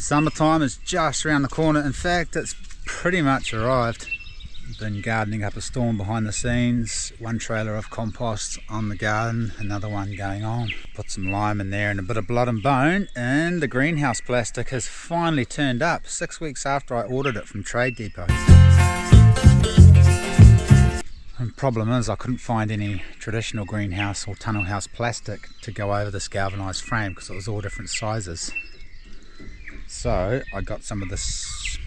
Summertime is just around the corner. In fact, it's pretty much arrived. Been gardening up a storm behind the scenes. One trailer of compost on the garden, another one going on. Put some lime in there and a bit of blood and bone, and the greenhouse plastic has finally turned up 6 weeks after I ordered it from Trade Depot. The problem is I couldn't find any traditional greenhouse or tunnel house plastic to go over this galvanized frame because it was all different sizes. So I got some of this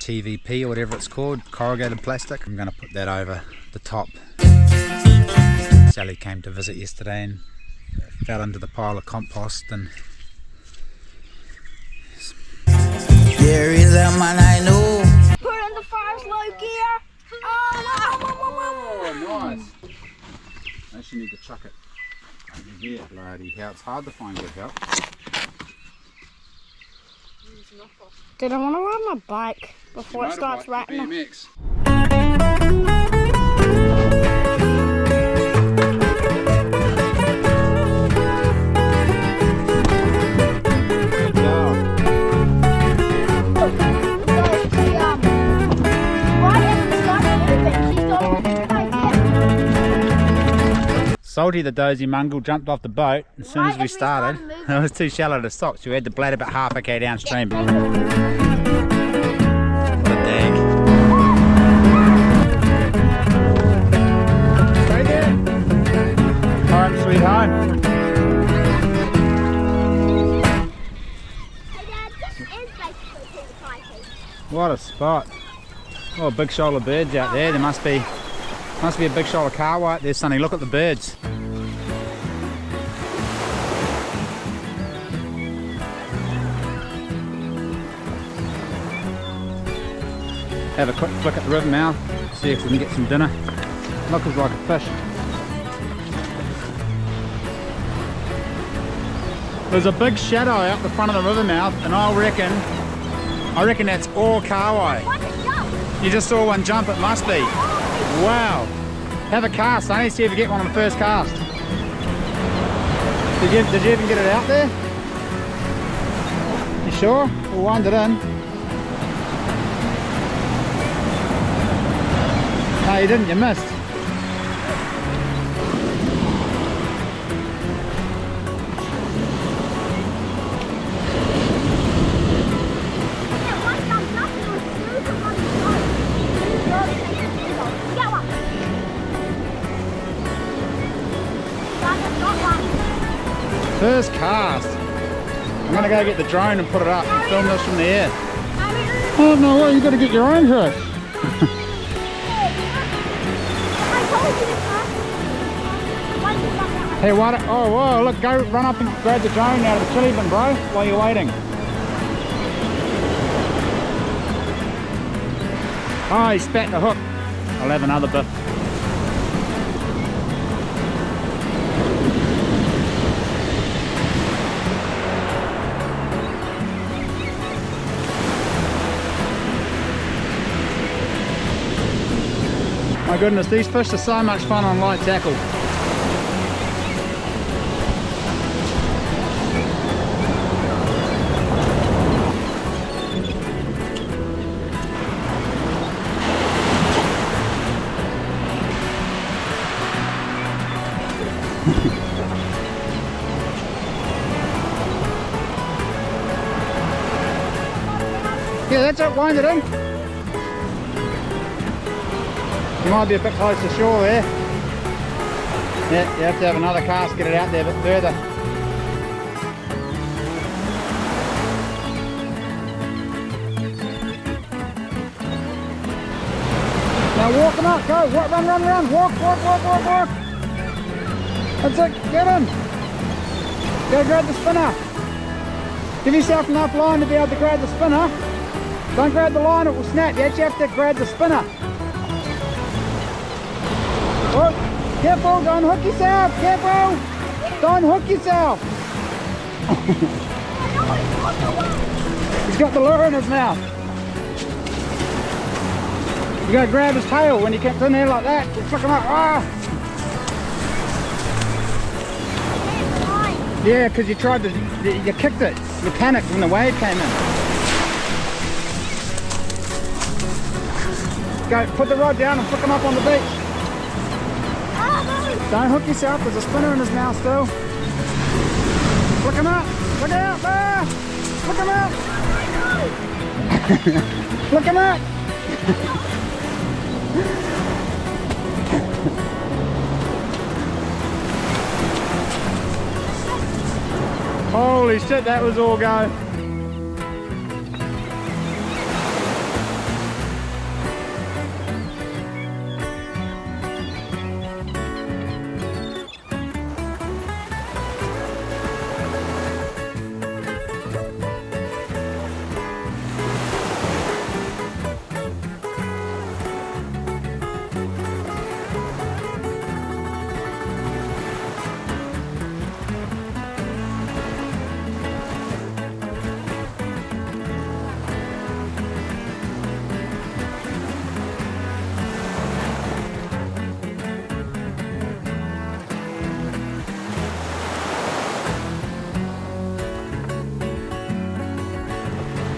TVP or whatever it's called, corrugated plastic. I'm going to put that over the top. Sally came to visit yesterday and fell into the pile of compost, and there is a man I know. Put in the first low gear. oh, nice. I actually need to chuck it over here. Bloody hell, it's hard to find good help. Did I want to ride my bike before it starts raining? BMX. Salty the dozy mongrel jumped off the boat as soon as we started. It was too shallow to stop, so we had to blade about half a k downstream. What a dig. Stay there. Home sweet home. Hey Dad, this is basically Tarakihi. What a spot. Oh, a big shoal of birds out there. There must be a big shoal of kahwa out there, Sonny. Look at the birds. Have a quick flick at the river mouth, see if we can get some dinner. Looks like a fish. There's a big shadow out the front of the river mouth, and I reckon that's all kahwa. You just saw one jump, it must be. Wow. Have a cast, Sonny, see if you get one on the first cast. Did you even get it out there? You sure? We'll wind it in. No, you didn't, you missed. First cast. I'm gonna go get the drone and put it up and film this from the air. Oh no, what? You gotta get your own fish. Hey, what? Oh, whoa, look, go run up and grab the drone out of the chili bin, bro, while you're waiting. Oh, he spat the hook. I'll have another bit. My goodness, these fish are so much fun on light tackle. Yeah, that's it, wind it in. You might be a bit close to shore there. Yeah, you have to have another cast, get it out there a bit further. Now walk them up, go, walk, run, walk. That's it, get in. Go grab the spinner. Give yourself enough line to be able to grab the spinner. Don't grab the line, it will snap. You actually have to grab the spinner. Oh, careful, don't hook yourself, careful. Don't hook yourself. He's got the lure in his mouth. You gotta grab his tail when he gets in there like that. Just flick him up. Ah. Yeah, because you tried to, you kicked it. You panicked when the wave came in. Go, put the rod down and flick him up on the beach. Don't hook yourself, there's a spinner in his mouth still. Flick him up, look out, ah! Flick him up. Flick him up. Holy shit, that was all go.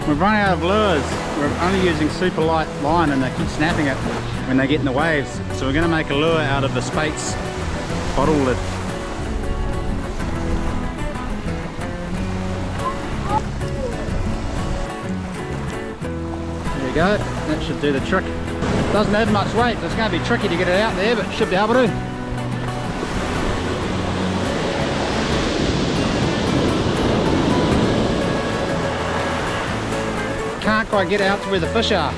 We've run out of lures. We're only using super light line and they keep snapping it when they get in the waves. So we're going to make a lure out of the Spates bottle lid. There you go, that should do the trick. Doesn't have much weight, so it's going to be tricky to get it out there, but should be able to. Can't quite get out to where the fish are.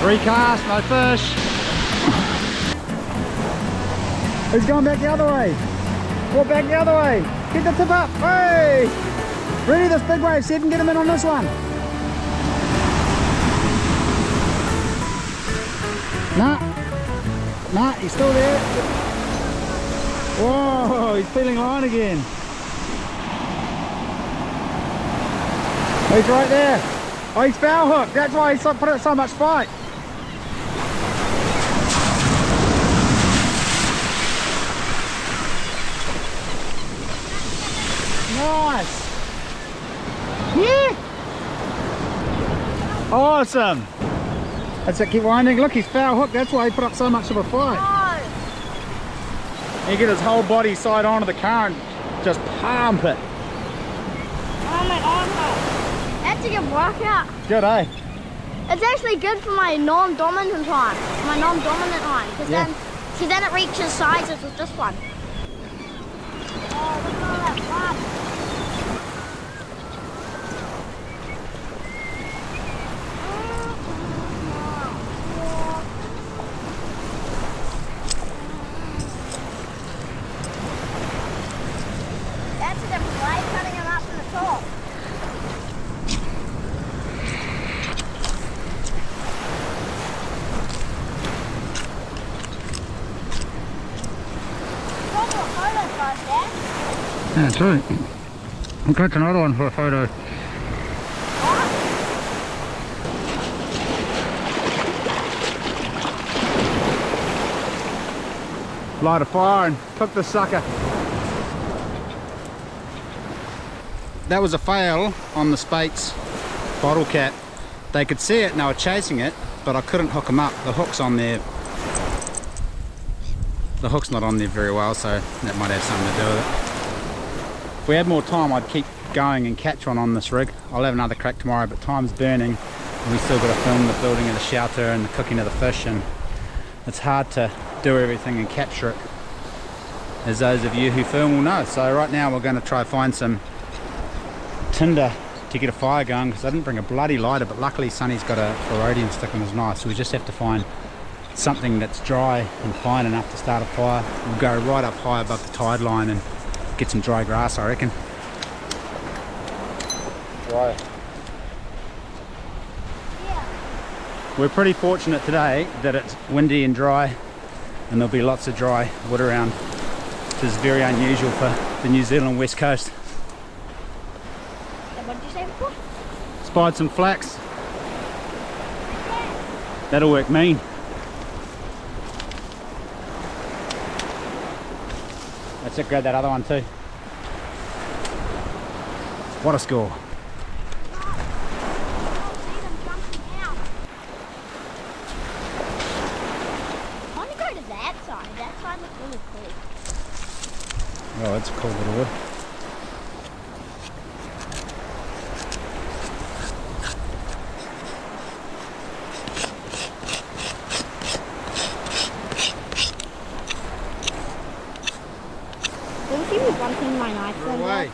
Recast, no fish. He's going back the other way. Walk back the other way. Get the tip up. Hey! Ready this big wave, see if you can get him in on this one. Nah, he's still there. Whoa, he's feeling line again. He's right there. Oh, he's foul hooked. That's why he's put it so much fight. Nice. Yeah. Awesome. That's it, keep winding. Look, he's foul hooked. That's why he put up so much of a fight. You get his whole body side onto the current, just pump it. Oh my arm hurts. That's a good workout. Good, eh? It's actually good for my non-dominant line. My non-dominant line. Because then it reaches sizes with this one. Oh, look at all that blood. Yeah, that's right. We'll catch another one for a photo. Light a fire and cook the sucker. That was a fail on the Spates bottle cat. They could see it and they were chasing it, but I couldn't hook them up. The hook's on there. The hook's not on there very well, so that might have something to do with it. If we had more time, I'd keep going and catch one on this rig. I'll have another crack tomorrow, but time's burning. And we still got to film the building of the shelter and the cooking of the fish, and it's hard to do everything and capture it, as those of you who film will know. So right now we're going to try find some tinder to get a fire going, because I didn't bring a bloody lighter, but luckily Sonny's got a foraging stick on his knife, so we just have to find something that's dry and fine enough to start a fire. We'll go right up high above the tide line and get some dry grass, I reckon. Dry. Yeah. We're pretty fortunate today that it's windy and dry, and there'll be lots of dry wood around, which is very unusual for the New Zealand west coast. What did you say before? Spied some flax. That'll work mean. Let's grab that other one too. What a score. Oh, that's a cool little wood. Don't see me bumping my knife away.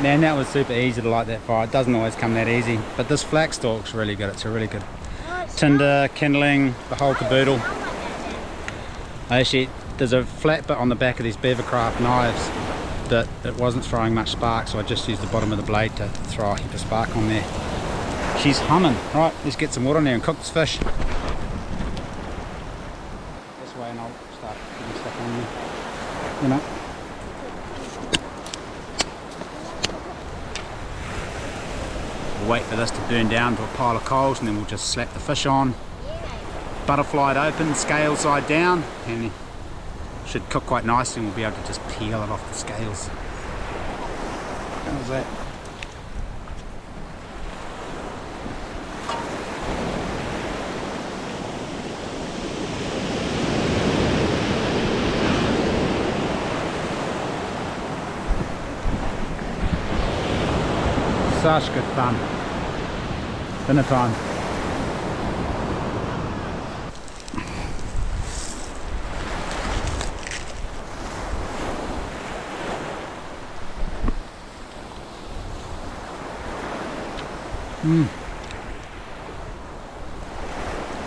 Man, that was super easy to light that fire. It doesn't always come that easy, but this flax stalk's really good. It's a really good tinder, kindling, the whole caboodle. Actually, there's a flat bit on the back of these beavercraft knives that it wasn't throwing much spark, so I just used the bottom of the blade to throw a heap of spark on there. She's humming. Right, let's get some water in there and cook this fish. This way and I'll start putting stuff on there. You know. We'll wait for this to burn down to a pile of coals and then we'll just slap the fish on. Butterfly it open, scale side down, and it should cook quite nicely and we'll be able to just peel it off the scales. How's that? Such good fun. Dinner time.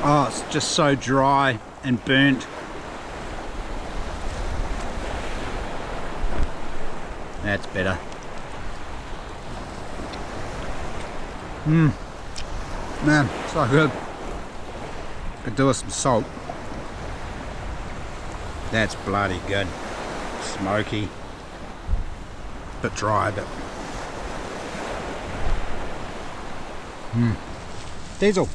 Oh, it's just so dry and burnt. That's better. Man, so good. Could do with some salt. That's bloody good. Smoky. Bit dry, but Diesel.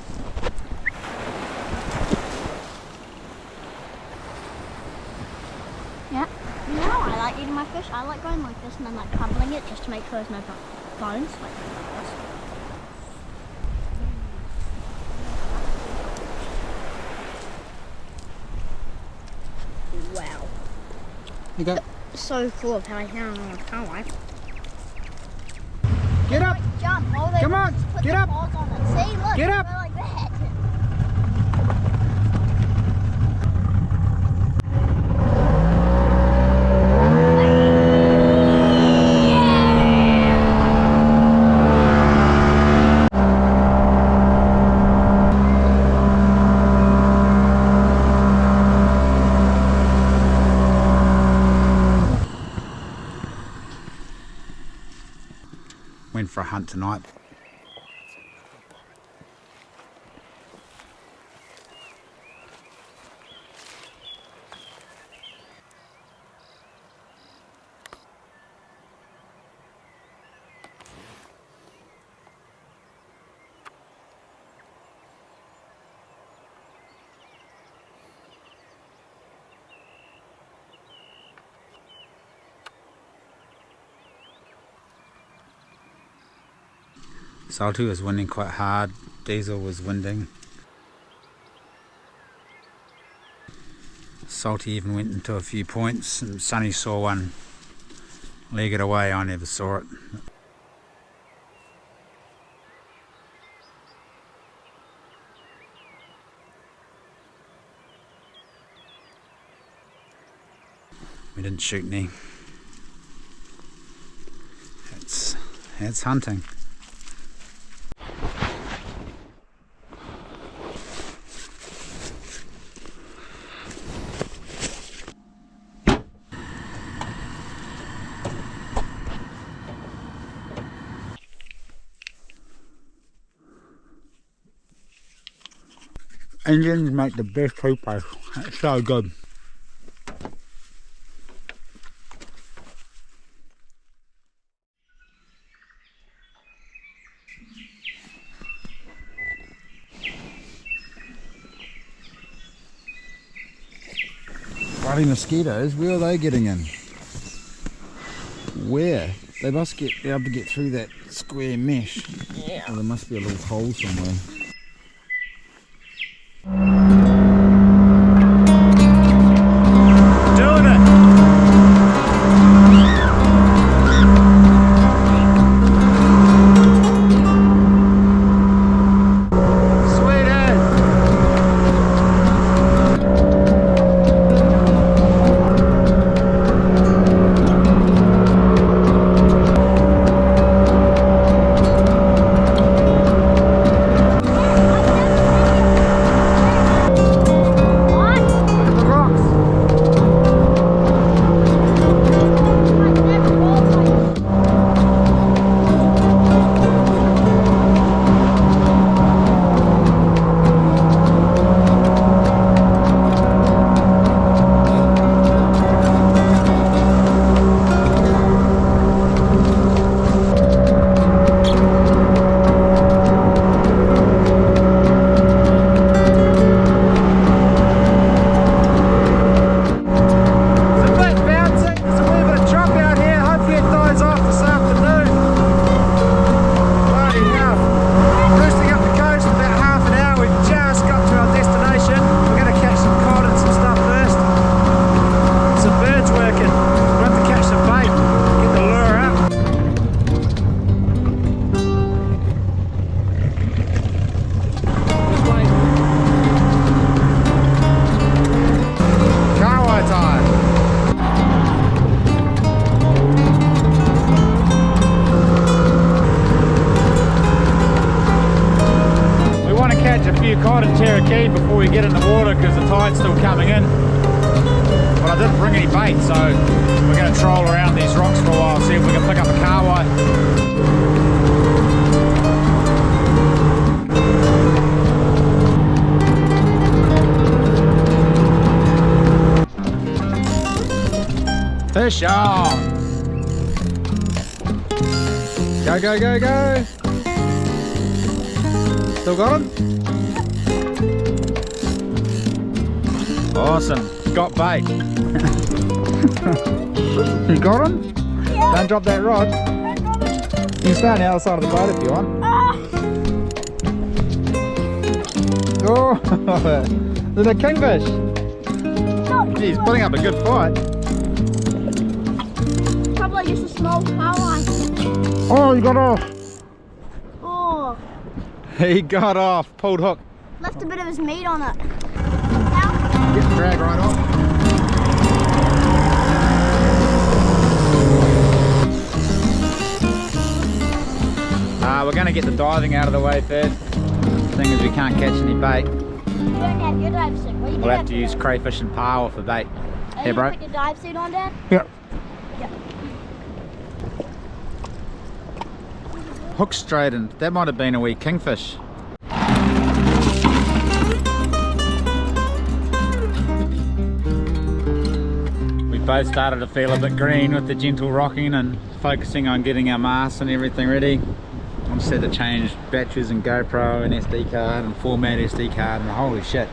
Yeah. You know how I like eating my fish? I like going like this and then like cuddling it just to make sure there's no bones. Like this. Wow. You go. So cool of how I found on my life. Get up! Like, jump. Oh, Come on, put get the up. paws on it. See, look. Get up. They're like that. Went for a hunt tonight. Salty was winding quite hard, Diesel was winding. Salty even went into a few points and Sonny saw one leg it away. I never saw it. We didn't shoot any. It's hunting. Indians make the best toothpaste. It's so good. bloody mosquitoes. Where are they getting in? Where? They must be able to get through that square mesh. Yeah. Or there must be a little hole somewhere. Doing it! Cod and Tarakihi before we get in the water because the tide's still coming in. But I didn't bring any bait, so we're going to troll around these rocks for a while, see if we can pick up a kahawai. Fish on! Go, go, go, go! Still got him? Awesome, got bait. You got him? Yeah. Don't drop that rod. You can stay on the other side of the boat if you want. Oh, there's a kingfish. He's putting up a good fight. Probably just a small kahawai. Oh, he got off. Oh. He got off, pulled hook. Left a bit of his meat on it. Get the drag right off. We're going to get the diving out of the way first. Thing is we can't catch any bait. You don't have your dive suit. Well, We'll have to use crayfish and power for bait. Here, bro. Put your dive suit on, Dad? Yeah. Yeah. Hook straightened. That might have been a wee kingfish. Both started to feel a bit green with the gentle rocking and focusing on getting our masts and everything ready. I just had to change batteries and GoPro and SD card and format SD card and holy shit,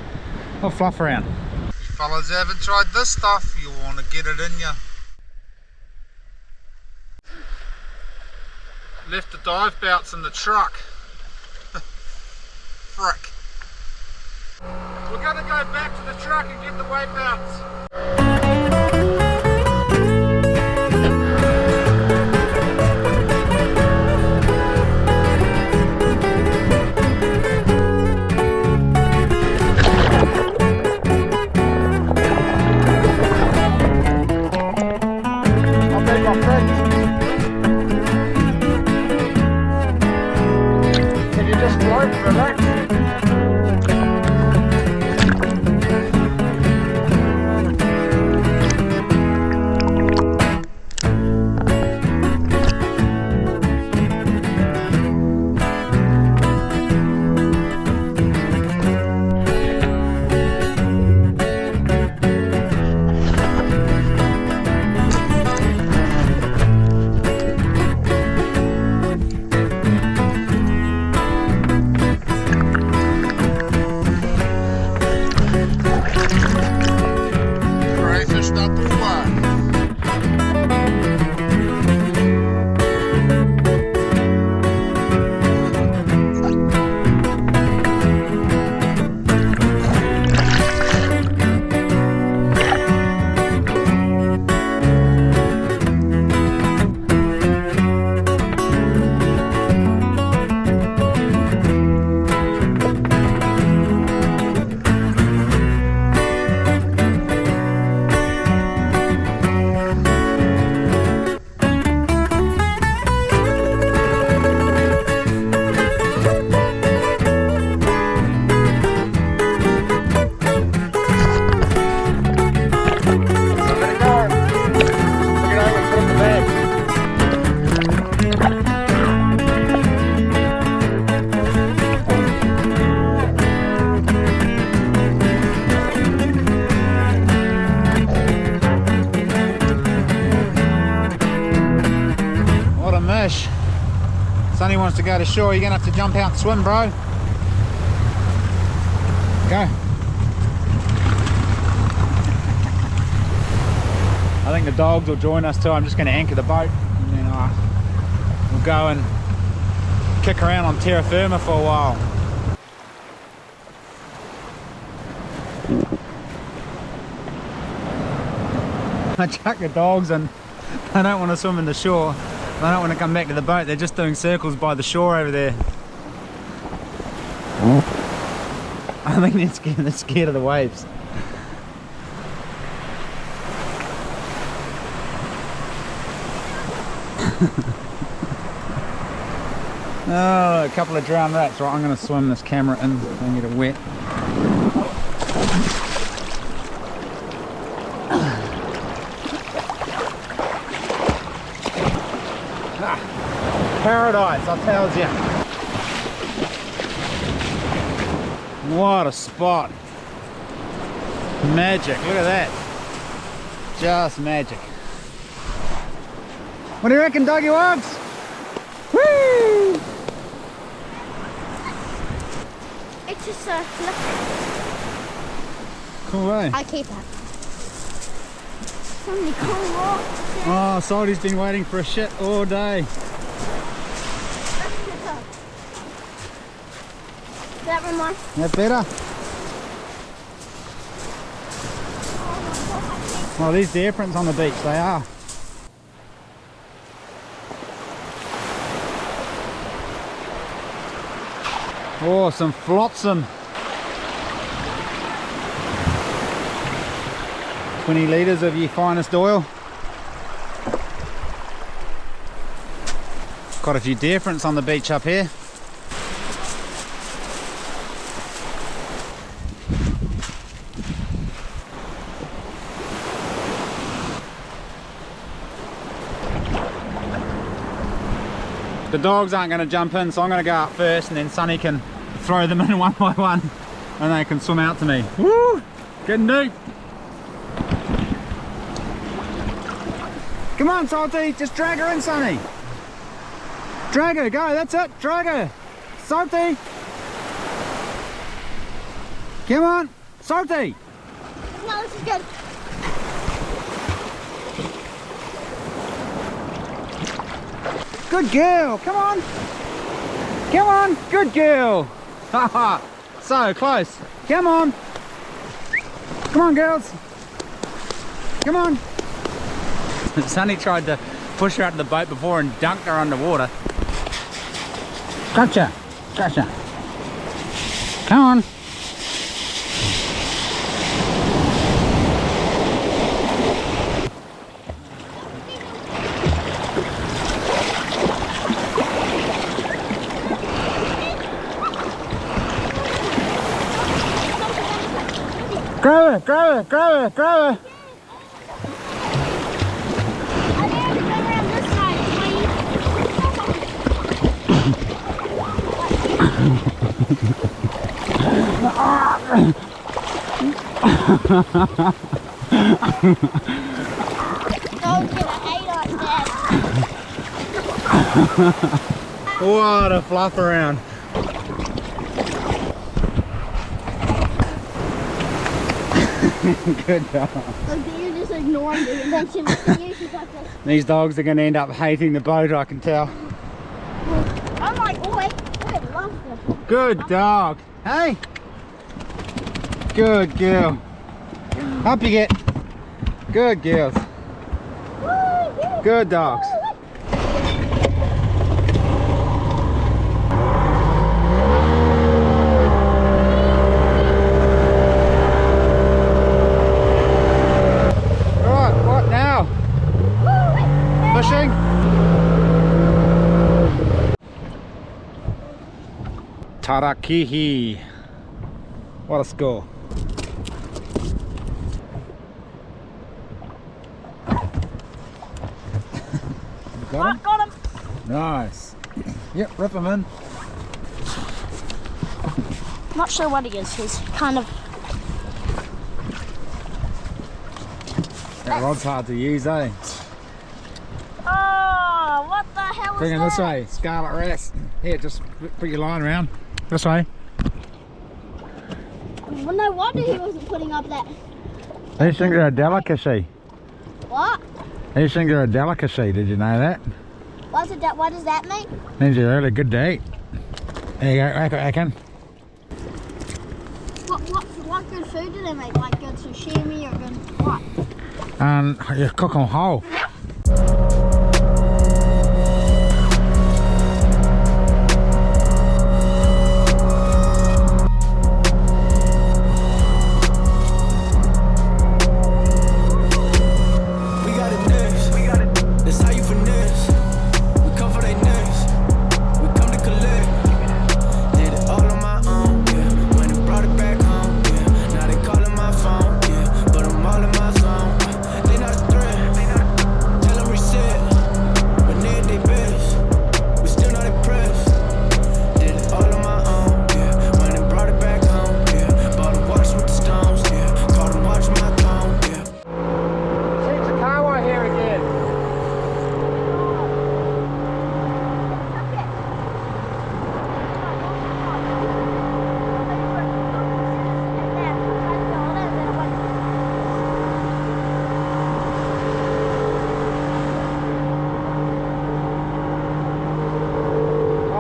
I'll fluff around. You fellas haven't tried this stuff, you want to get it in ya. Left the dive belts in the truck. Frick. We're gonna go back to the truck and get the weight belts. Can you just float, relax? fish. Sonny wants to go to shore. You're gonna have to jump out and swim, bro. Go. I think the dogs will join us too. I'm just going to anchor the boat and then we'll go and kick around on terra firma for a while. I chuck the dogs and they don't want to swim in the shore. They don't want to come back to the boat. They're just doing circles by the shore over there. I think they're scared of the waves. Oh, a couple of drowned rats. Right, I'm going to swim this camera in and get it wet. Paradise, I tells you. What a spot. Magic, look at that. Just magic. What do you reckon, doggy wogs? Woo! It's just a flip. Cool, eh? I keep that. So many cool rocks. Oh, Salty's been waiting for a shit all day. That one more. That better? Well, these deer prints on the beach, they are. Oh, some flotsam. 20 litres of your finest oil. Quite a few deer prints on the beach up here. The dogs aren't going to jump in, so I'm going to go up first and then Sonny can throw them in one by one and they can swim out to me. Woo! Getting deep! Come on, Salty, just drag her in, Sonny. Drag her, go, that's it, drag her. Salty! Come on, Salty! No, this is good. Good girl, come on! Come on, good girl! Haha, so close. Come on! Come on, girls! Come on! Sonny tried to push her out of the boat before and dunked her underwater. Gotcha! Gotcha! Come on! Grab her, grab her, grab her, grab her. I need to go around this side, Don't get a hate like that. What a flop around. Good dog. Look, you just ignored me and then she looked at you, she's like this. These dogs are going to end up hating the boat, I can tell. I'm like, oh, I love this. Good dog. Hey. Good girl. Up you get. Good girls. Good dogs. Fishing? Tarakihi. What a score. Got him? Got him. Nice. Yep, rip him in. Not sure what he is. He's kind of... That rod's hard to use, eh? Oh, what the hell Bring him this way, scarlet wrasse. Here, just put your line around. This way. Well, no wonder he wasn't putting up that. These things are a delicacy. What? These things are a delicacy, did you know that? What does that mean? Means they're really good to eat. There you go, rack it back in. What good food do they make? Like good sashimi or good what? You cook them whole.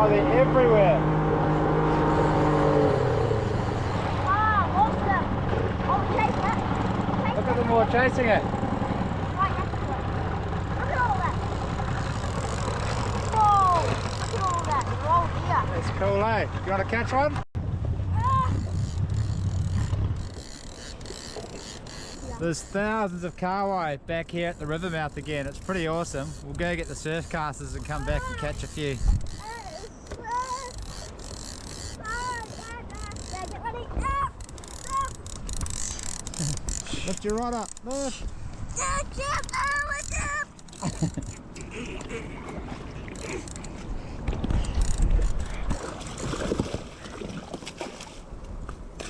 Everywhere. Oh, awesome. Oh, chase that. Look at them all chasing it. Right next to it. Look at all that. Whoa, look at all that. They're all here. It's cool, eh? You want to catch one? There's thousands of kahawai back here at the river mouth again. It's pretty awesome. We'll go get the surf casters and come back and catch a few. Lift your rod up, lift.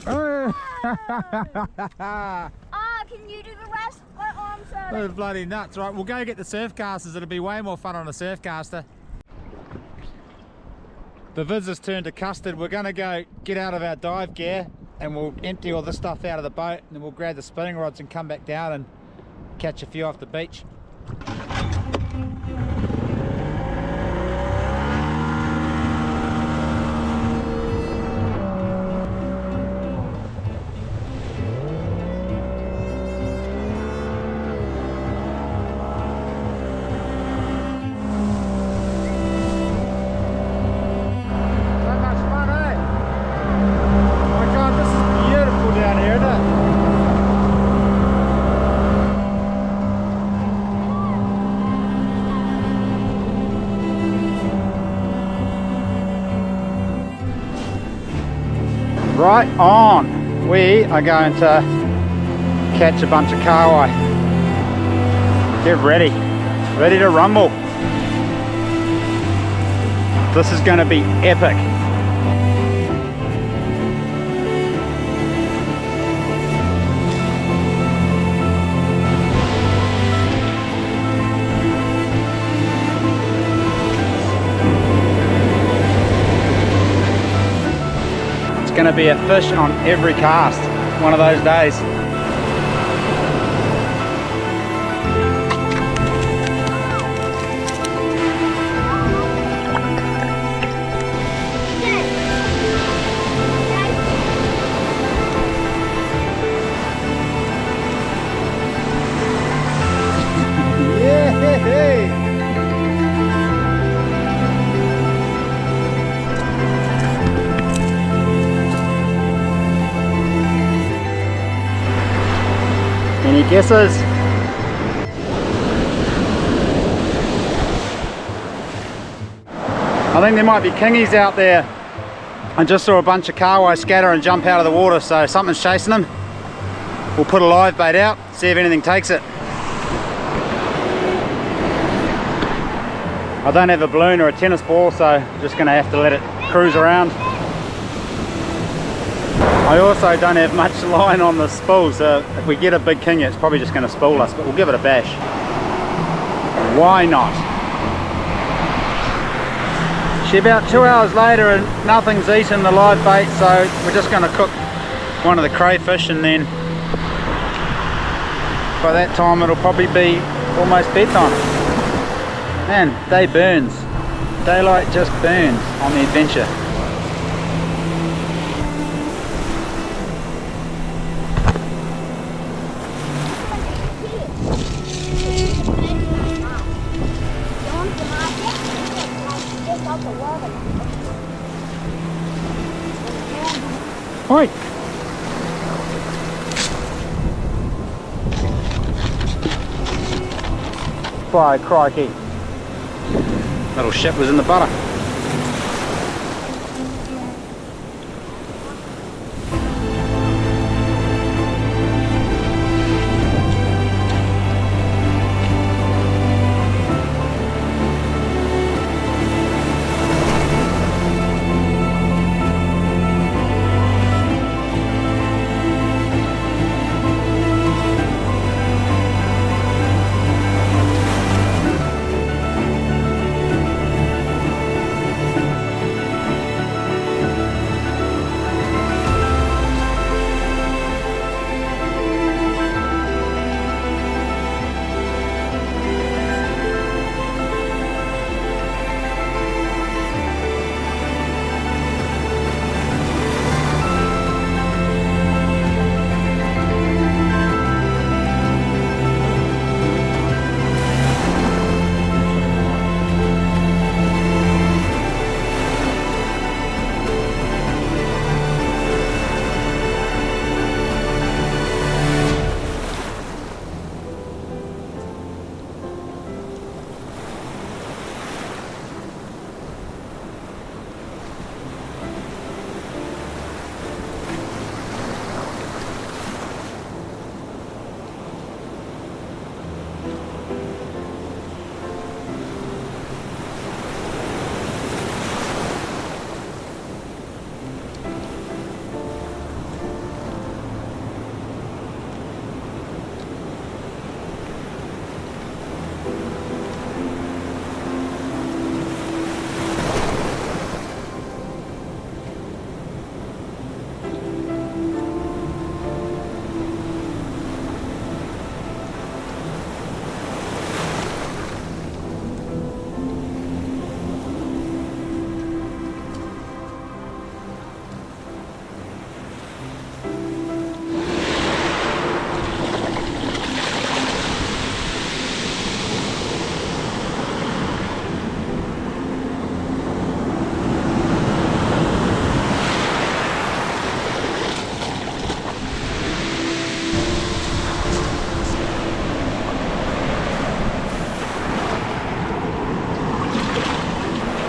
Oh, can you do the rest? Oh, I'm sorry. those bloody nuts. Right, we'll go get the surf casters. It'll be way more fun on a surf caster. The viz has turned to custard. We're gonna go get out of our dive gear and we'll empty all this stuff out of the boat, and then we'll grab the spinning rods and come back down and catch a few off the beach. Right on, we are going to catch a bunch of kahawai. Get ready, ready to rumble. This is going to be epic. Going to be a fish on every cast one of those days. Yeah. Any guesses? I think there might be kingies out there. I just saw a bunch of kahawai scatter and jump out of the water, so something's chasing them. We'll put a live bait out, see if anything takes it. I don't have a balloon or a tennis ball, so I'm just going to have to let it cruise around. I also don't have much line on the spool, so if we get a big king, it's probably just going to spool us, but we'll give it a bash. Why not? Actually about 2 hours later and nothing's eaten the live bait, so we're just going to cook one of the crayfish, and then by that time it'll probably be almost bedtime. Man, day burns. Daylight just burns on the adventure. Oi! By crikey. Little ship was in the butter.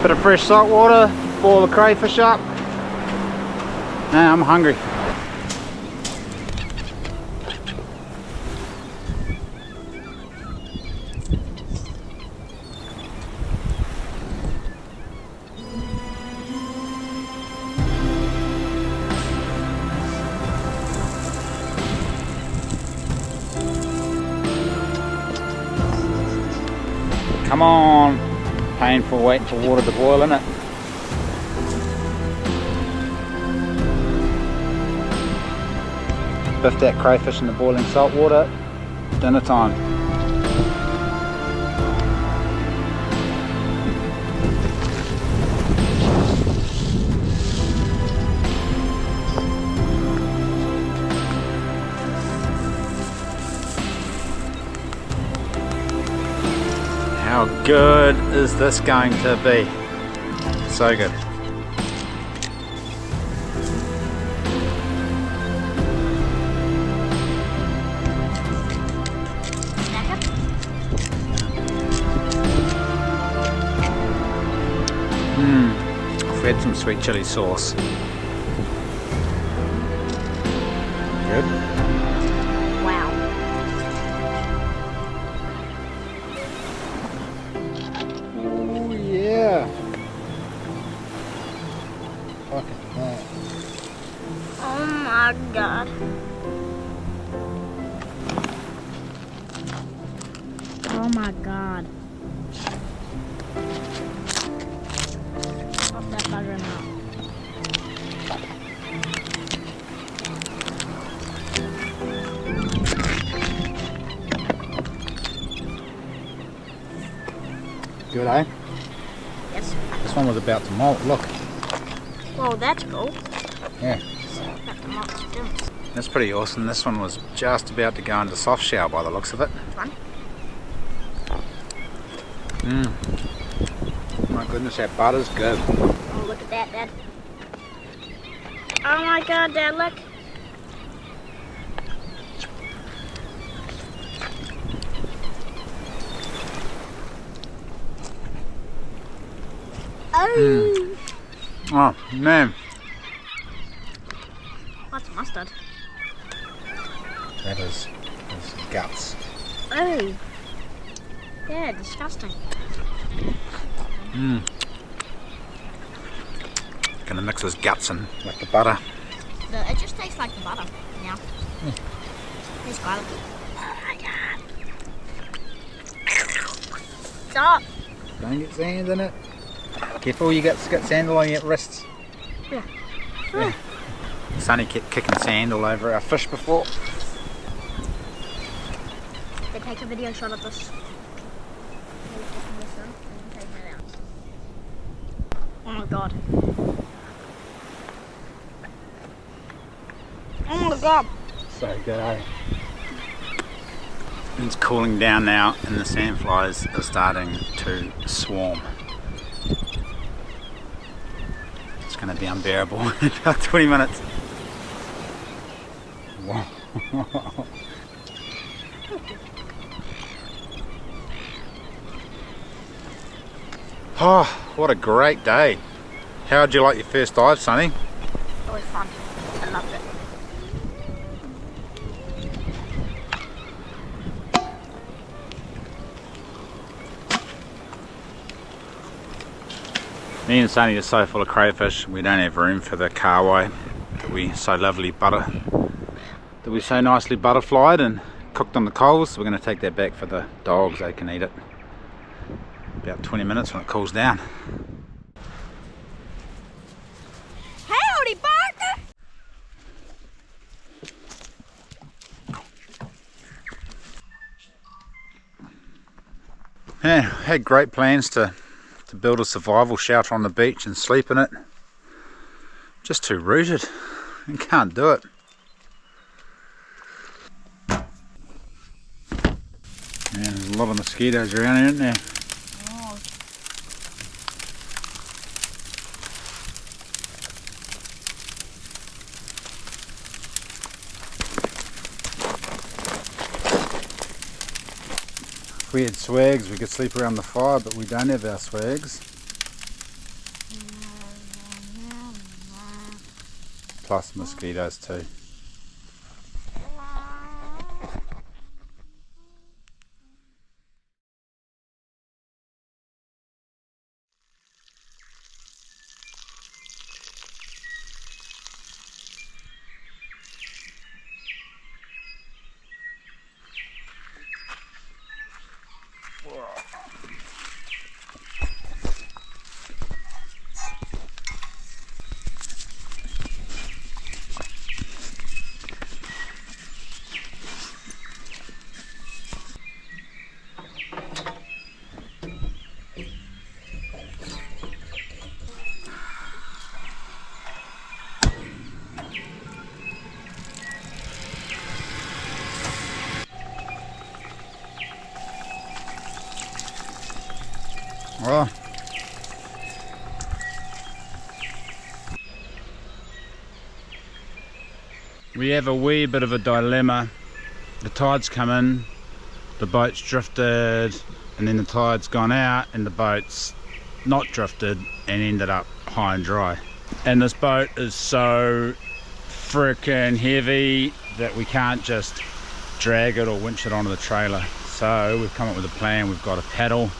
Bit of fresh salt water, boil the crayfish up. Now I'm hungry. Come on. Painful waiting for water to boil, isn't it? Biff that crayfish in the boiling salt water. Dinner time. How good is this going to be? So good. I've had some sweet chili sauce. Good. Wow. Oh yeah. Look at that. Oh my god. Oh my god. Pop that bugger in out. Good, eh? Yes. This one was about to molt, look. Well, that's cool. Yeah. About to molt some fins. That's pretty awesome. This one was just about to go into soft shell by the looks of it. Which one? My goodness, that butter's good. Oh, look at that, Dad. Oh my God, Dad, look. Oh. Oh, man. What's mustard? That is guts. Oh. Yeah, disgusting. Gonna mix his guts in with the butter. It just tastes like the butter now. It's garlic. Oh my God. Stop. Don't get sand in it. Careful, you get sand all on your wrists. Yeah. Sonny kept kicking sand all over our fish before. They take a video shot of this. Oh my God. Oh my God. So good, eh? It's cooling down now and the sandflies are starting to swarm. It's going to be unbearable in about 20 minutes. Wow. Oh, what a great day. How did you like your first dive, Sonny? It was fun. I loved it. Me and Sonny are so full of crayfish, we don't have room for the kahawai that we so nicely butterflied and cooked on the coals. So we're going to take that back for the dogs, they can eat it. About 20 minutes when it cools down. Howdy, Barker! Yeah, had great plans to build a survival shelter on the beach and sleep in it. Just too rooted. I can't do it. Yeah, there's a lot of mosquitoes around here, isn't there? Oh. If we had swags, we could sleep around the fire, but we don't have our swags. Plus mosquitoes too. Well, we have a wee bit of a dilemma. The tide's come in, the boat's drifted, and then the tide's gone out and the boat's not drifted and ended up high and dry. And this boat is so freaking heavy that we can't just drag it or winch it onto the trailer. So we've come up with a plan. We've got a paddle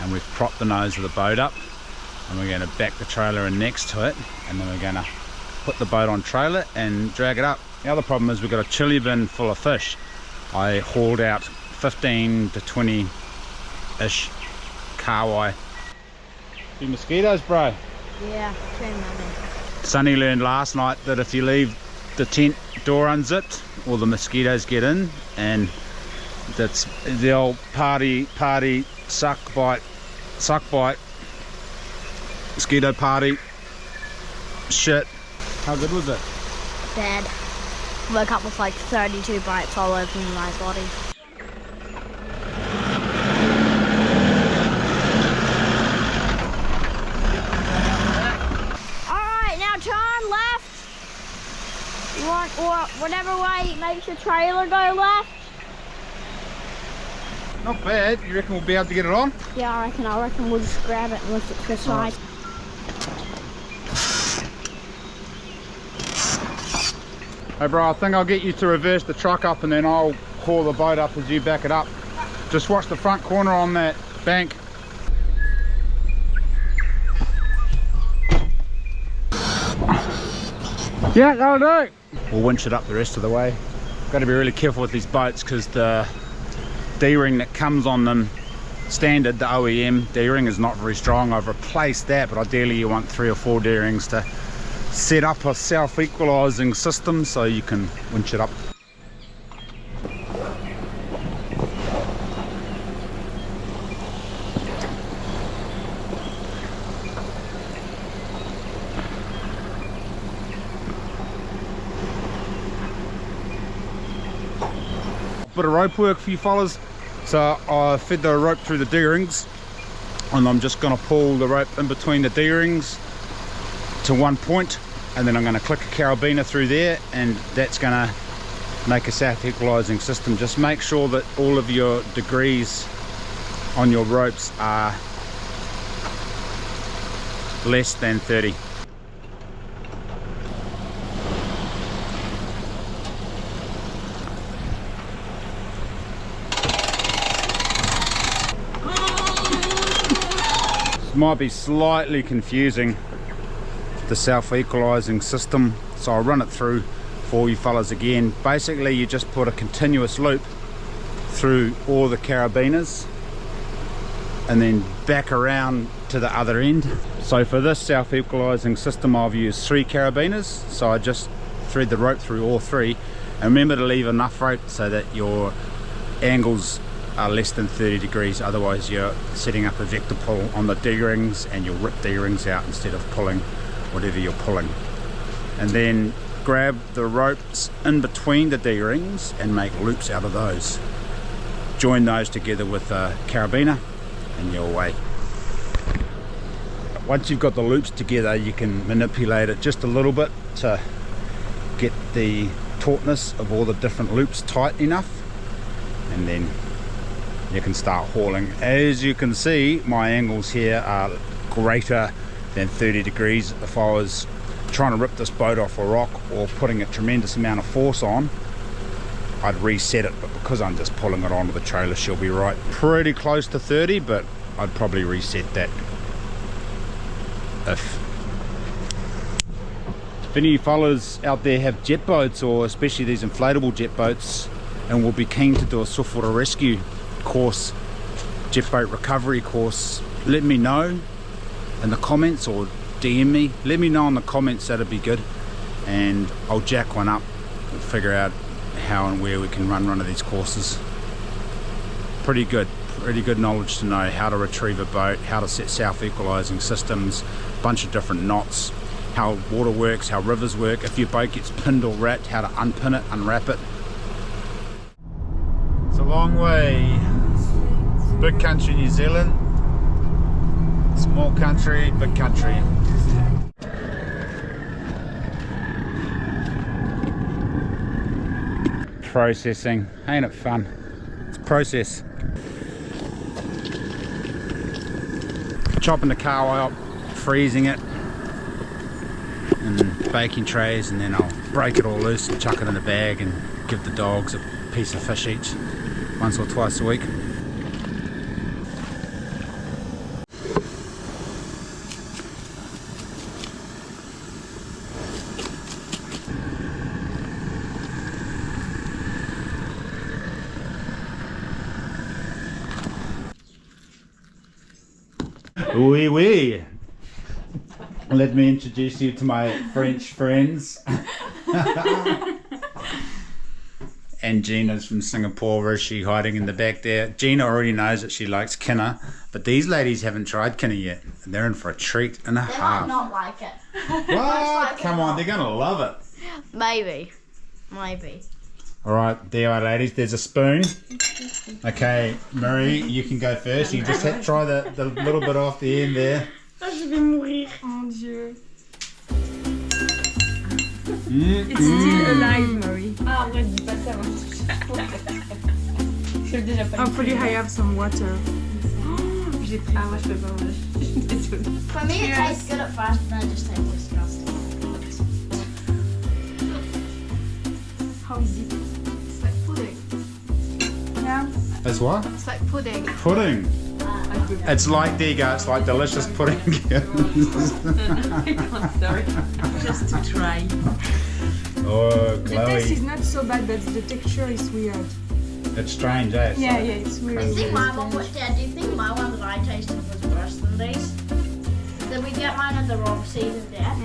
and we've propped the nose of the boat up, and we're going to back the trailer in next to it, and then we're going to put the boat on trailer and drag it up. The other problem is we've got a chili bin full of fish. I hauled out 15 to 20 ish kahawai. Few mosquitoes, bro. Yeah, too many. Sonny learned last night that if you leave the tent door unzipped, all the mosquitoes get in, and that's the old party suck bite mosquito party shit. How good was it? Bad. Woke up with like 32 bites all over my body. Alright, now turn left. You want, or whatever way makes your trailer go left. Not bad. You reckon we'll be able to get it on? Yeah, I reckon we'll just grab it and lift it to the side. Hey bro, I think I'll get you to reverse the truck up and then I'll haul the boat up as you back it up. Just watch the front corner on that bank. Yeah, that'll do. We'll winch it up the rest of the way. Got to be really careful with these boats because the D-ring that comes on them, standard, the OEM D-ring, is not very strong. I've replaced that, but ideally you want 3 or 4 D-rings to set up a self-equalizing system so you can winch it up. Bit of rope work for you fellas. So I fed the rope through the D-rings and I'm just going to pull the rope in between the D-rings to one point, and then I'm going to click a carabiner through there, and that's going to make a self-equalizing system. Just make sure that all of your degrees on your ropes are less than 30. This might be slightly confusing, the self-equalizing system, so I'll run it through for you fellas again. Basically you just put a continuous loop through all the carabiners and then back around to the other end. So for this self-equalizing system I've used 3 carabiners, so I just thread the rope through all 3, and remember to leave enough rope so that your angles are less than 30 degrees, otherwise you're setting up a vector pull on the D-rings and you'll rip D-rings out instead of pulling whatever you're pulling. And then grab the ropes in between the D-rings and make loops out of those. Join those together with a carabiner and you're away. Once you've got the loops together, you can manipulate it just a little bit to get the tautness of all the different loops tight enough, and then you can start hauling. As you can see, my angles here are greater than 30 degrees. If I was trying to rip this boat off a rock or putting a tremendous amount of force on, I'd reset it, but because I'm just pulling it onto the trailer, she'll be right pretty close to 30, but I'd probably reset that if any of you fellas out there have jet boats, or especially these inflatable jet boats, and will be keen to do a swiftwater rescue course, jet boat recovery course, let me know in the comments or DM me. Let me know in the comments, that'd be good, and I'll jack one up and figure out how and where we can run one of these courses. Pretty good knowledge to know how to retrieve a boat, how to set self-equalizing systems, a bunch of different knots, how water works, how rivers work, if your boat gets pinned or wrapped, how to unpin it, unwrap it. It's a long way. Big country, New Zealand. Small country, big country. Processing, ain't it fun? It's process. Chopping the carway up, freezing it in baking trays, and then I'll break it all loose and chuck it in a bag and give the dogs a piece of fish each, once or twice a week. Oui, oui. Let me introduce you to my French friends. And Gina's from Singapore. Where is she hiding in the back there? Gina already knows that she likes kinna, but these ladies haven't tried kinna yet. They're in for a treat and a They might half. not like it. What? Come on, they're gonna love it. Maybe. Alright, there you are, ladies. There's a spoon. Okay, Marie, you can go first. You just try the little bit off the end there. Je vais mourir. Mon Dieu. It's still alive, Marie. Ah, ouais, dis pas ça. Je l'ai déjà pas. Hopefully I have some water. J'ai pris. Ah, moi je peux pas. Désolée. For me, it tastes good at first, but then it just tastes disgusting. How is it? It's like pudding. Yeah. It's what? It's like pudding. Pudding. It's like, there you go, it's like delicious pudding. Sorry. Just to try. Oh, The taste is Chloe. not so bad, but the texture is weird. It's strange, eh? It's Yeah, like- it's weird. I think my one was, Dad, do you think my one that I tasted was worse than these? Did we get mine at the wrong season, Dad?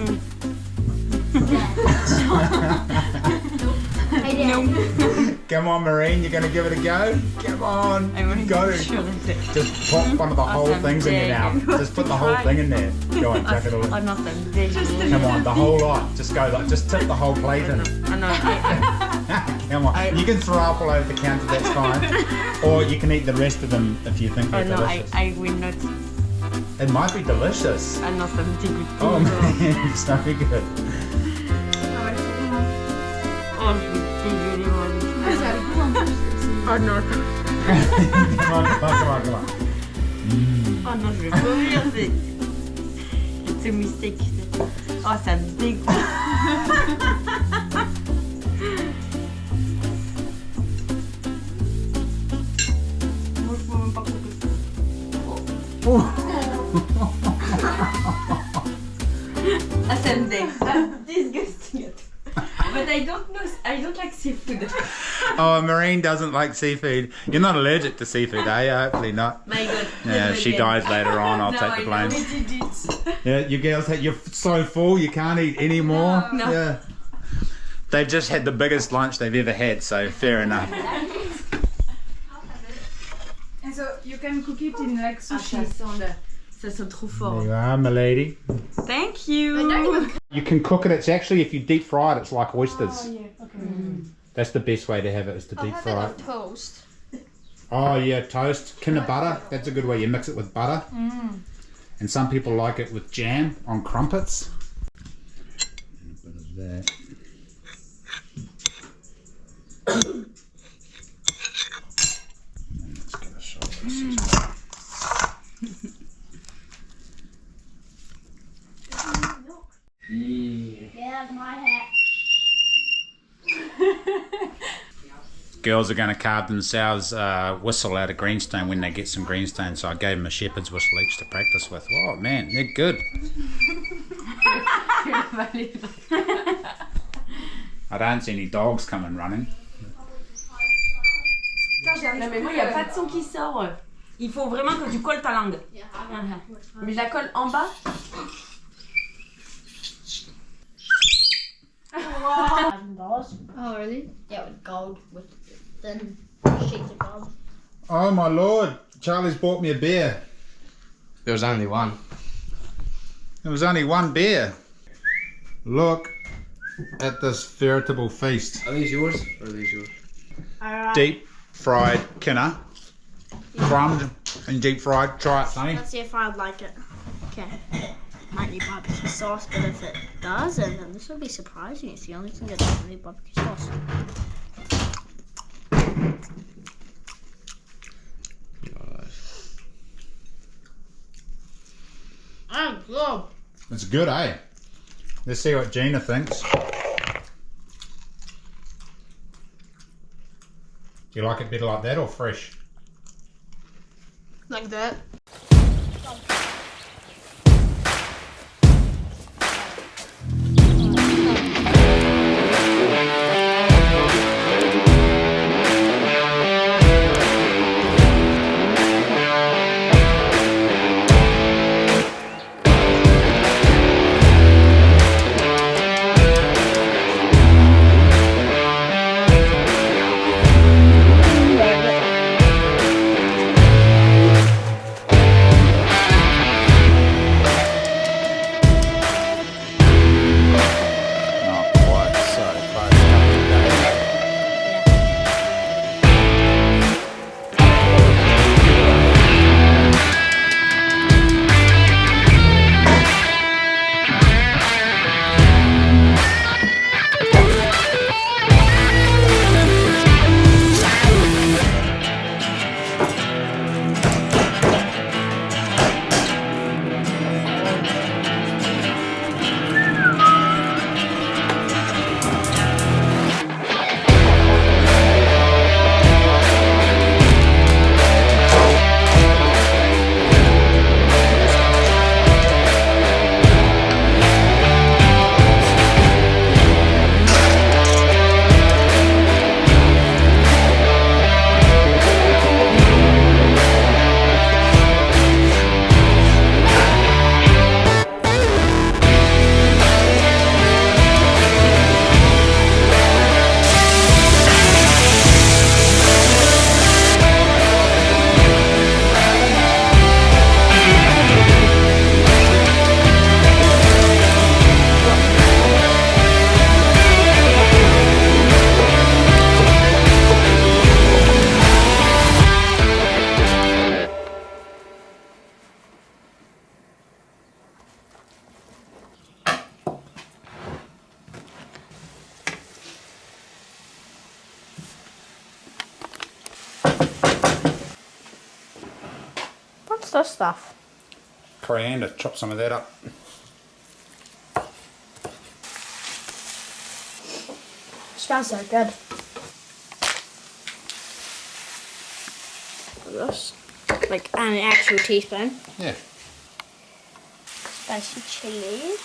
Hey, Dad. Come on, Marine, you're going to give it a go? Come on. You've got it. Just pop one of the whole things in your mouth. Just put the whole thing in there. Go on, chuck it all in. Come on, the whole lot. Just go, like, just tip the whole plate in. Come on. You can throw up all over the counter, that's fine. Or you can eat the rest of them if you think they're delicious. I will not. It might be delicious. Ah non, ça me dégoûte. Oh man, it's so good. Oh, je vais dégueuler moi. Oh non. Come on. Oh non, je vais mourir. It's a mistake. Oh, ça me dégoûte. Moi, je peux même pas couper ça. Ah, ça me dégoûte. That's disgusting. But I don't like seafood. Oh, Marine doesn't like seafood. You're not allergic to seafood, are you? Hopefully not. My God. Yeah, if she dies later on, I'll take the blame. We did it. Yeah, you girls, you're so full you can't eat any more. No. Yeah. They've just had the biggest lunch they've ever had, so fair enough. And so you can cook it in like sushi. Ça sent trop There fort. you are, my lady. Thank you. You can cook it. It's actually, if you deep fry it, it's like oysters. Yeah, okay. That's the best way to have it, is to deep fry it. Toast. Oh yeah, toast, kinda butter. That's a good way. You mix it with butter. And some people like it with jam on crumpets. A bit of that. And let's get a shot of this. Yeah, my hat. Girls are going to carve themselves a whistle out of greenstone when they get some greenstone, so I gave them a shepherd's whistle each to practice with. Oh man, they're good. I don't see any dogs coming running. Non mais moi il n'y a pas de son qui sort. Il faut vraiment que tu colles ta langue. Mais je la colle en bas. $1,000. Oh, really? Yeah, with gold, with thin sheets of gold. Oh my lord, Charlie's bought me a beer. There was only one. There was only one beer. Look at this veritable feast. Are these yours or are these yours? Alright. Deep fried kinna, crumbed and deep fried. Try it, Sonny. Let's see if I'd like it. Okay. Might need barbecue sauce, but if it doesn't, then this would be surprising. It's the only thing that doesn't need barbecue sauce. Oh, good. It's good, eh? Let's see what Gina thinks. Do you like it better like that or fresh? Like that? What's this stuff? Coriander, chop some of that up. Smells so good. This, like an actual teaspoon. Yeah. Spicy chili.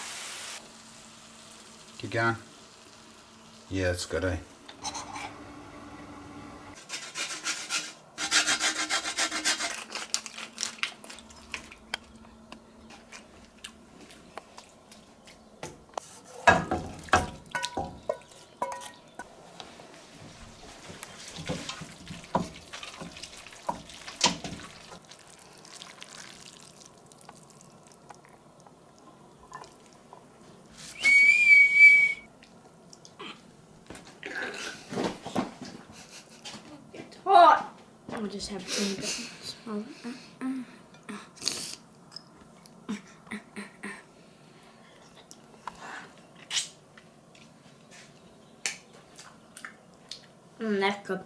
Keep going. Yeah, it's good, eh? Hot. We'll just have some small. That's good.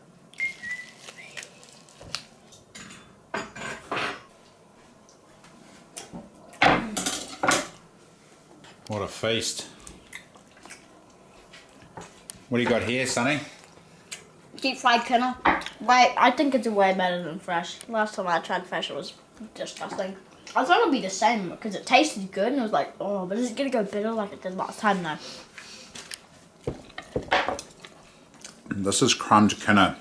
What a feast. What do you got here, Sonny? Deep fried tuna. Wait, I think it's way better than fresh. Last time I tried fresh, it was disgusting. I thought it would be the same because it tasted good and it was like, oh, but is it gonna go bitter like it did last time? No. This is crumbed tuna.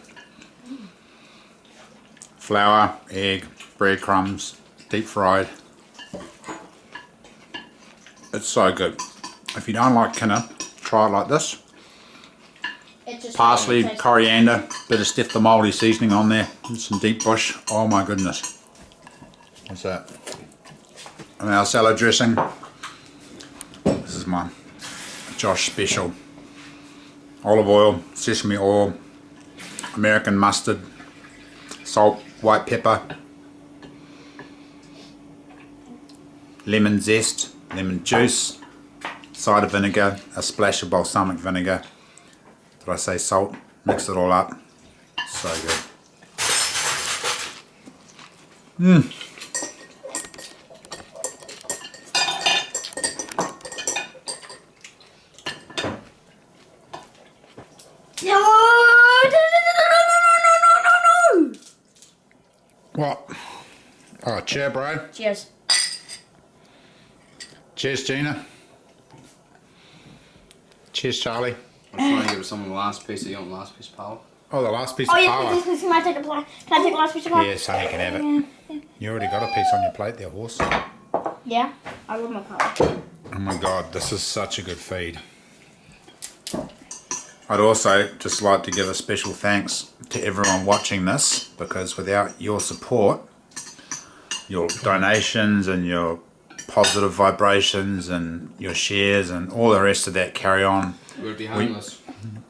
Flour, egg, breadcrumbs, deep fried. It's so good. If you don't like tuna, try it like this. It's just Parsley, coriander, bit of stiff the mouldy seasoning on there, and some deep bush. Oh my goodness. What's that? And our salad dressing. This is my Josh special. Olive oil, sesame oil, American mustard, salt, white pepper, lemon zest, lemon juice, cider vinegar, a splash of balsamic vinegar. Did I say salt? Mix it all up. So good. No! What? Oh, cheer, bro. Cheers. Cheers, Gina. Cheers, Charlie. I'm trying to give someone the last piece. You want the last piece of power? Oh, the last piece Oh of yeah, power. please, can I take can I take the last piece of pie? Yeah, Sonny can have it. You already got a piece on your plate there, horse. Yeah, I love my pie. Oh my god, this is such a good feed. I'd also just like to give a special thanks to everyone watching this, because without your support, your donations and your positive vibrations and your shares and all the rest of that carry on, We'd be homeless.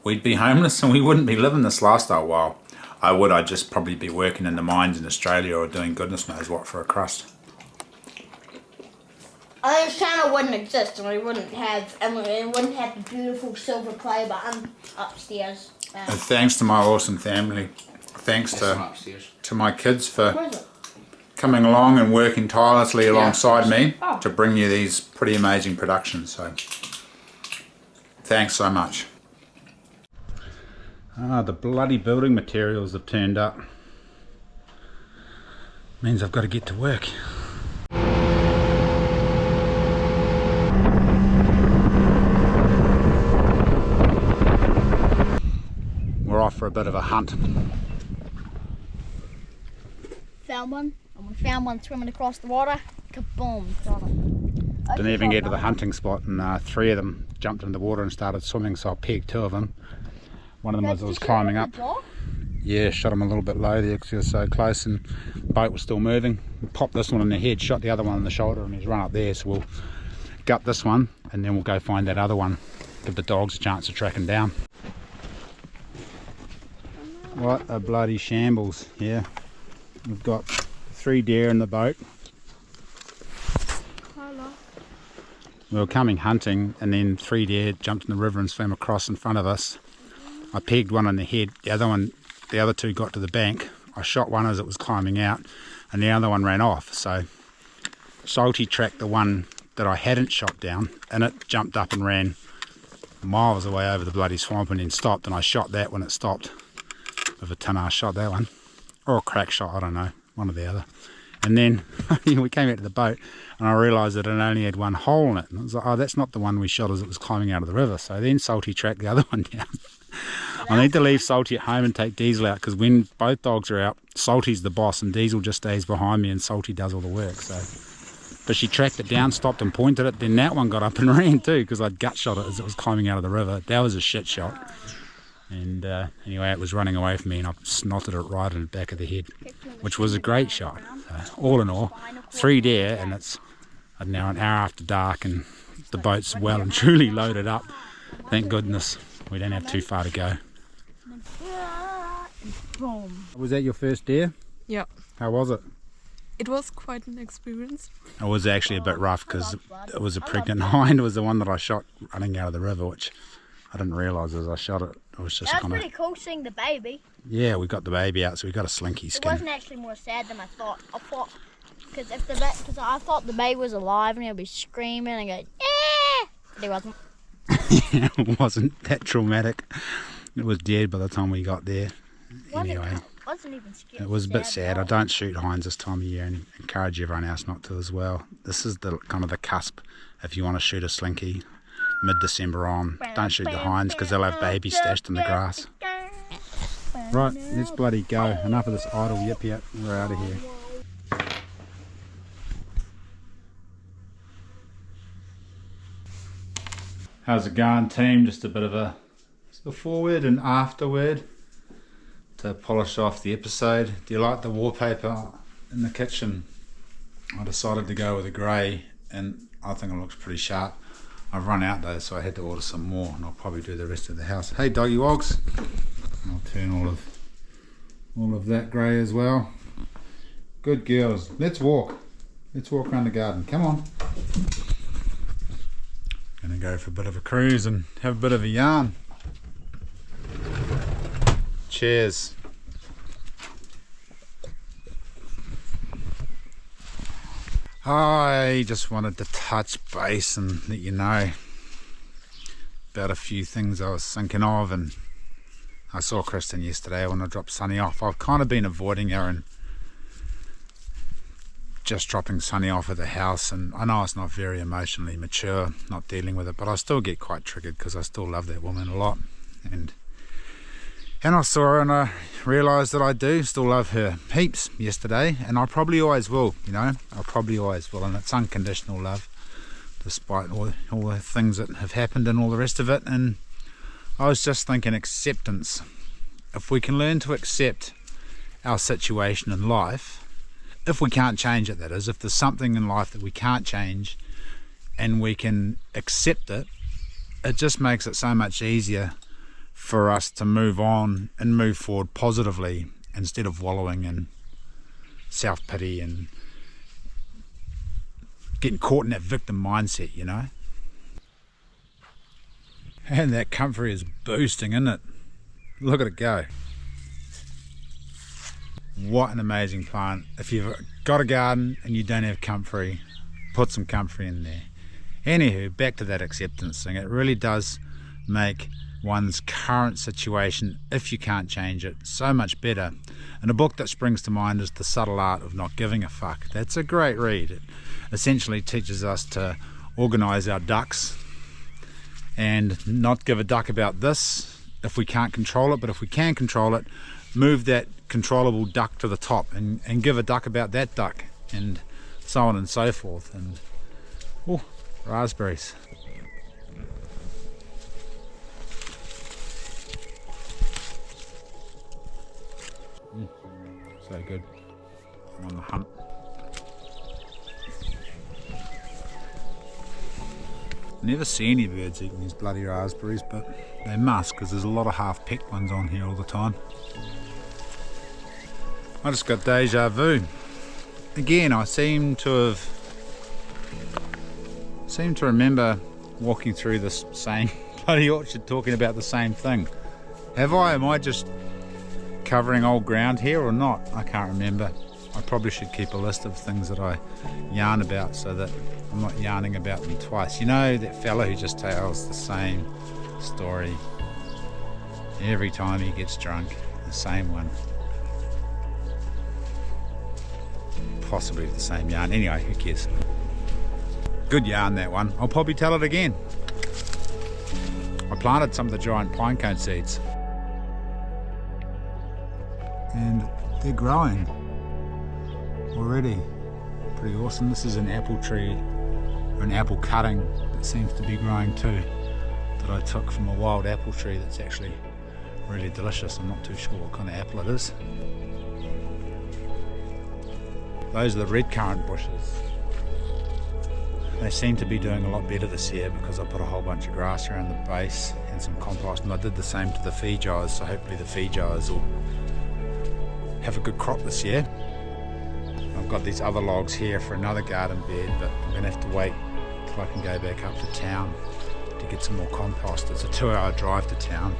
we'd be homeless and we wouldn't be living this lifestyle. Well, I'd just probably be working in the mines in Australia or doing goodness knows what for a crust. This channel wouldn't exist, and we wouldn't have, the beautiful silver play button upstairs. And thanks to my awesome family, thanks It's not to upstairs. my kids for Where is it? coming along and working tirelessly alongside me Oh. to bring you these pretty amazing productions. So thanks so much. Ah, the bloody building materials have turned up. Means I've got to get to work. We're off for a bit of a hunt. Found one, and we found one swimming across the water. Kaboom! Got it. Didn't even get to the hunting spot, and three of them jumped in the water and started swimming, so I pegged two of them. One of them was climbing up. Yeah, shot him a little bit low there because he was so close and the boat was still moving. We popped this one in the head, shot the other one in the shoulder, and he's run up there, so we'll gut this one and then we'll go find that other one. Give the dogs a chance to track him down. What a bloody shambles. Yeah, we've got 3 deer in the boat. We were coming hunting and then 3 deer jumped in the river and swam across in front of us. I pegged one on the head, the other 2 got to the bank. I shot one as it was climbing out. and the other one ran off. So Salty tracked the one that I hadn't shot down, and it jumped up and ran miles away over the bloody swamp and then stopped, and I shot that when it stopped with a tinner. I shot that one, or a crack shot, I don't know, one or the other. And then we came out to the boat and I realised that it only had one hole in it, and I was like, oh, that's not the one we shot as it was climbing out of the river. So then Salty tracked the other one down. I need to leave Salty at home and take Diesel out, because when both dogs are out, Salty's the boss and Diesel just stays behind me and Salty does all the work. So, but she tracked it down, stopped and pointed it, then that one got up and ran too, because I'd gut shot it as it was climbing out of the river. That was a shit shot. And anyway, it was running away from me and I snotted it right in the back of the head, which was a great shot. All in all, 3 deer, and it's now an hour after dark and the boat's well and truly loaded up. Thank goodness we don't have too far to go. Was that your first deer? Yeah. How was it? It was quite an experience. It was actually a bit rough because it was a pregnant hind. It was the one that I shot running out of the river, which I didn't realise as I shot it. It was just That was kind of... pretty cool seeing the baby. Yeah, we got the baby out, so we got a slinky It skin. wasn't actually more sad than I thought. Because I thought the baby was alive and he'll be screaming and going, eh! But he wasn't. It wasn't that traumatic. It was dead by the time we got there. Anyway, Wasn't even scared. it was a bit sad. I don't shoot hinds this time of year and encourage everyone else not to as well. This is the kind of the cusp if you want to shoot a slinky mid-December on. Don't shoot the hinds because they'll have babies stashed in the grass. Right, let's bloody go. Enough of this idle yip yip. We're out of here. How's it going, team? Just a bit of a forward and afterward to polish off the episode. Do you like the wallpaper in the kitchen? I decided to go with a grey and I think it looks pretty sharp. I've run out though, so I had to order some more and I'll probably do the rest of the house. Hey doggy wogs. I'll turn all of that grey as well. Good girls. Let's walk around the garden. Come on. Gonna go for a bit of a cruise and have a bit of a yarn. Cheers. I just wanted to touch base and let you know about a few things I was thinking of, and I saw Kristen yesterday when I dropped Sonny off. I've kind of been avoiding her and just dropping Sonny off at the house, and I know it's not very emotionally mature, not dealing with it, but I still get quite triggered because I still love that woman a lot. And I saw her and I realised that I do still love her heaps yesterday, and I probably always will, you know, I probably always will, and it's unconditional love despite all the things that have happened and all the rest of it. And I was just thinking acceptance. If we can learn to accept our situation in life, if we can't change it, that is, if there's something in life that we can't change and we can accept it, it just makes it so much easier for us to move on and move forward positively instead of wallowing in self-pity and getting caught in that victim mindset, you know. And that comfrey is boosting, isn't it? Look at it go. What an amazing plant. If you've got a garden and you don't have comfrey, put some comfrey in there. Anywho, back to that acceptance thing. It really does make one's current situation, if you can't change it, so much better. And a book that springs to mind is The Subtle Art of Not Giving a Fuck. That's a great read. It essentially teaches us to organise our ducks and not give a duck about this if we can't control it, but if we can control it, move that controllable duck to the top and give a duck about that duck, and so on and so forth. And oh, raspberries. So good. I'm on the hunt. I never see any birds eating these bloody raspberries, but they must, because there's a lot of half-pecked ones on here all the time. I just got deja vu. Again, I seem to remember walking through this same bloody orchard talking about the same thing. Have I? Am I just covering old ground here or not? I can't remember. I probably should keep a list of things that I yarn about so that I'm not yarning about them twice. You know, that fella who just tells the same story every time he gets drunk, the same one. Possibly the same yarn. Anyway, who cares? Good yarn, that one. I'll probably tell it again. I planted some of the giant pinecone seeds and they're growing already. Pretty awesome. This is an apple tree, or an apple cutting that seems to be growing too, that I took from a wild apple tree that's actually really delicious. I'm not too sure what kind of apple it is. Those are the red currant bushes. They seem to be doing a lot better this year because I put a whole bunch of grass around the base and some compost, and I did the same to the feed jars, so hopefully the feed jars will have a good crop this year. I've got these other logs here for another garden bed, but I'm going to have to wait till I can go back up to town to get some more compost. It's a 2-hour drive to town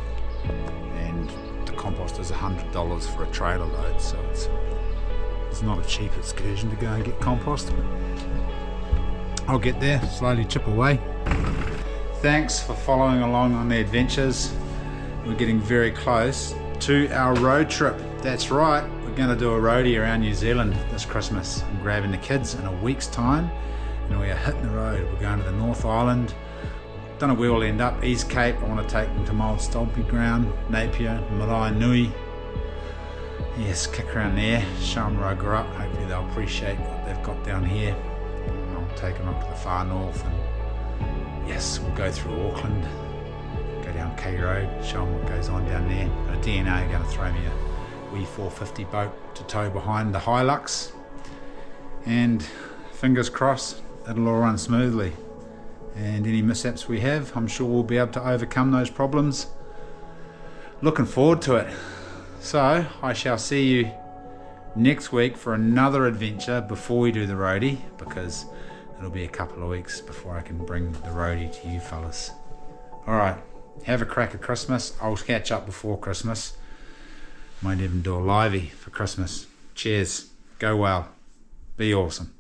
and the compost is $100 for a trailer load, so it's not a cheap excursion to go and get compost. I'll get there, slowly chip away. Thanks for following along on the adventures. We're getting very close to our road trip. That's right, we're going to do a roadie around New Zealand this Christmas. I'm grabbing the kids in a week's time and we are hitting the road. We're going to the North Island. Don't know where we'll end up. East Cape, I want to take them to my old stomping ground, Napier, Marae Nui. Yes, kick around there, show them where I grew up. Hopefully they'll appreciate what they've got down here. I'll take them up to the far north and yes, we'll go through Auckland, go down K Road, show them what goes on down there. A DNA are going to throw me a wee 450 boat to tow behind the Hilux, and fingers crossed it'll all run smoothly, and any mishaps we have, I'm sure we'll be able to overcome those problems. Looking forward to it. So I shall see you next week for another adventure before we do the roadie, because it'll be a couple of weeks before I can bring the roadie to you fellas. Alright, have a crack at Christmas. I'll catch up before Christmas. Might even do a livey for Christmas. Cheers. Go well. Be awesome.